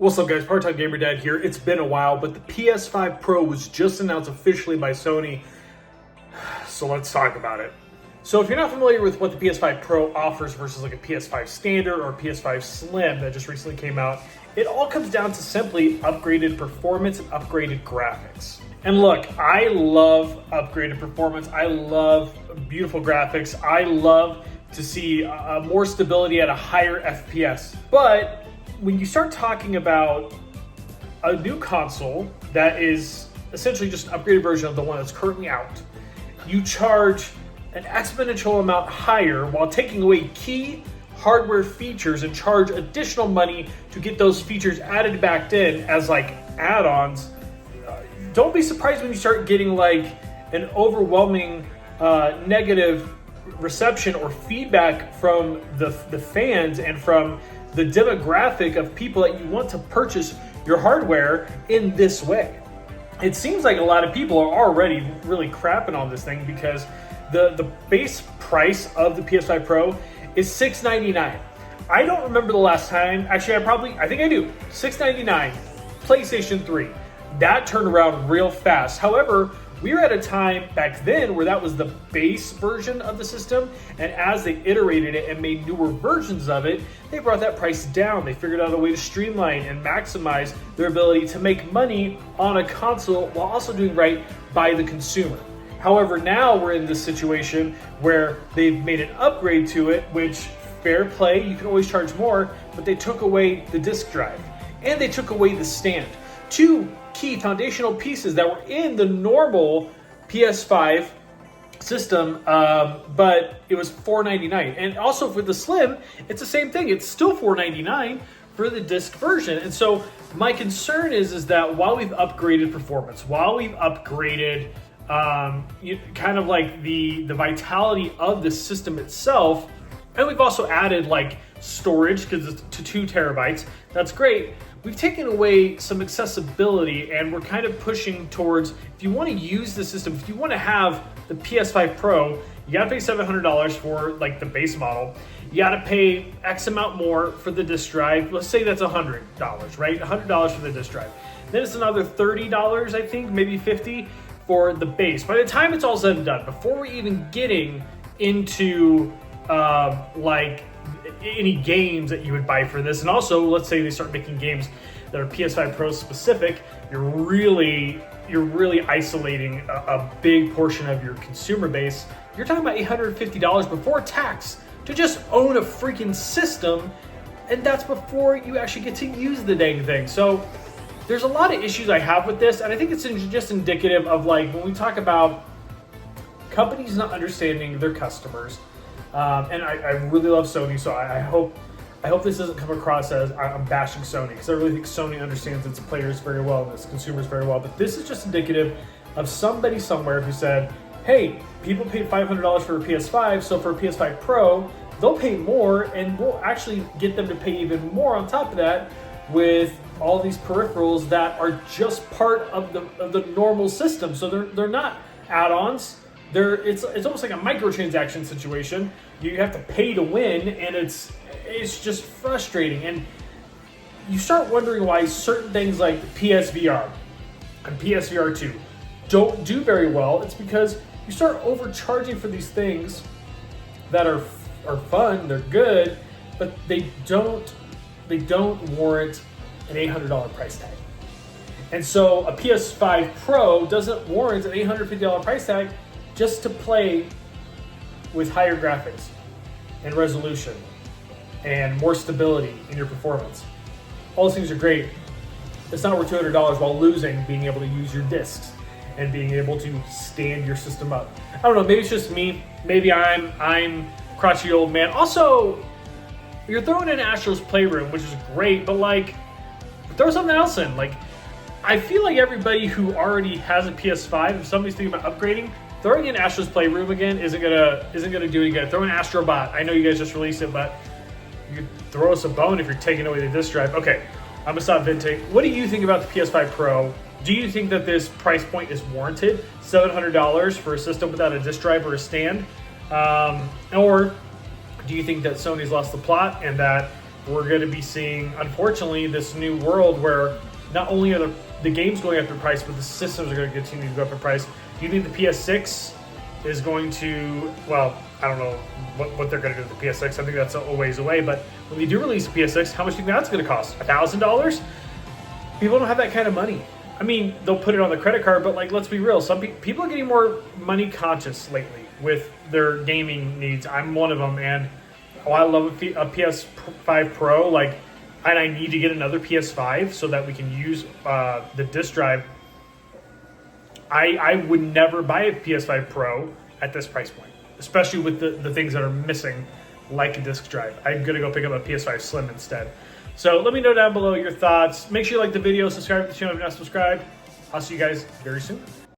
What's up guys, Part-Time Gamer Dad here. It's been a while, but the PS5 Pro was just announced officially by Sony, so let's talk about it. So if you're not familiar with what the PS5 Pro offers versus like a PS5 Standard or a PS5 Slim that just recently came out, it all comes down to simply upgraded performance and upgraded graphics. And look, I love upgraded performance, I love beautiful graphics, I love to see more stability at a higher FPS, but when you start talking about a new console that is essentially just an upgraded version of the one that's currently out, you charge an exponential amount higher while taking away key hardware features and charge additional money to get those features added back in as like add-ons. Don't be surprised when you start getting like an overwhelming negative reception or feedback from the fans and from the demographic of people that you want to purchase your hardware in this way. It seems like a lot of people are already really crapping on this thing because the base price of the PS5 Pro is $699. I don't remember the last time, actually I think I do, $699, PlayStation 3. That turned around real fast. However, we were at a time back then where that was the base version of the system, and as they iterated it and made newer versions of it, they brought that price down. They figured out a way to streamline and maximize their ability to make money on a console while also doing right by the consumer. However, now we're in this situation where they've made an upgrade to it, which, fair play, you can always charge more, but they took away the disk drive and they took away the stand. Two key foundational pieces that were in the normal PS5 system, but it was $499. And also for the Slim, it's the same thing. It's still $499 for the disc version. And so my concern is that while we've upgraded performance, while we've upgraded kind of like the vitality of the system itself, and we've also added like storage because it's to 2 terabytes, that's great. We've taken away some accessibility and we're kind of pushing towards, if you want to use the system, if you want to have the PS5 Pro, you got to pay $700 for like the base model. You got to pay X amount more for the disk drive. Let's say that's $100, right? $100 for the disk drive. Then it's another $30, I think, maybe $50 for the base. By the time it's all said and done, before we're even getting into like any games that you would buy for this, and also let's say they start making games that are PS5 Pro specific, you're really isolating a big portion of your consumer base. You're talking about $850 before tax to just own a freaking system, and that's before you actually get to use the dang thing. So there's a lot of issues I have with this, and I think it's just indicative of like when we talk about companies not understanding their customers. And I really love Sony, so I hope this doesn't come across as I'm bashing Sony, because I really think Sony understands its players very well and its consumers very well. But this is just indicative of somebody somewhere who said, hey, people paid $500 for a PS5, so for a PS5 Pro, they'll pay more, and we'll actually get them to pay even more on top of that with all these peripherals that are just part of the normal system. So they're not add-ons. It's almost like a microtransaction situation. You have to pay to win, and it's just frustrating. And you start wondering why certain things like PSVR and PSVR 2 don't do very well. It's because you start overcharging for these things that are fun, they're good, but they don't warrant an $800 price tag. And so a PS5 Pro doesn't warrant an $850 price tag just to play with higher graphics and resolution and more stability in your performance. All those things are great. It's not worth $200 while losing being able to use your discs and being able to stand your system up. I don't know, maybe it's just me. Maybe I'm crotchety old man. Also, you're throwing in Astro's Playroom, which is great, but like, throw something else in. Like, I feel like everybody who already has a PS5, if somebody's thinking about upgrading, throwing in Astro's Playroom again isn't gonna do any good. Throw in Astrobot. I know you guys just released it, but you could throw us a bone if you're taking away the disk drive. Okay, I'm gonna stop venting. What do you think about the PS5 Pro? Do you think that this price point is warranted? $700 for a system without a disk drive or a stand? Or do you think that Sony's lost the plot and that we're going to be seeing, unfortunately, this new world where not only are the games going up in price, but the systems are going to continue to go up in price. Do you think the PS6 is going to, well, I don't know what they're going to do with the PS6. I think that's a ways away. But when they do release a PS6, how much do you think that's going to cost? $1,000? People don't have that kind of money. I mean, they'll put it on the credit card, but like, let's be real. Some people are getting more money conscious lately with their gaming needs. I'm one of them, and I love a PS5 Pro. Like, and I need to get another PS5 so that we can use the disc drive. I would never buy a PS5 Pro at this price point, especially with the things that are missing, like a disc drive. I'm going to go pick up a PS5 Slim instead. So let me know down below your thoughts. Make sure you like the video, subscribe to the channel if you're not subscribed. I'll see you guys very soon.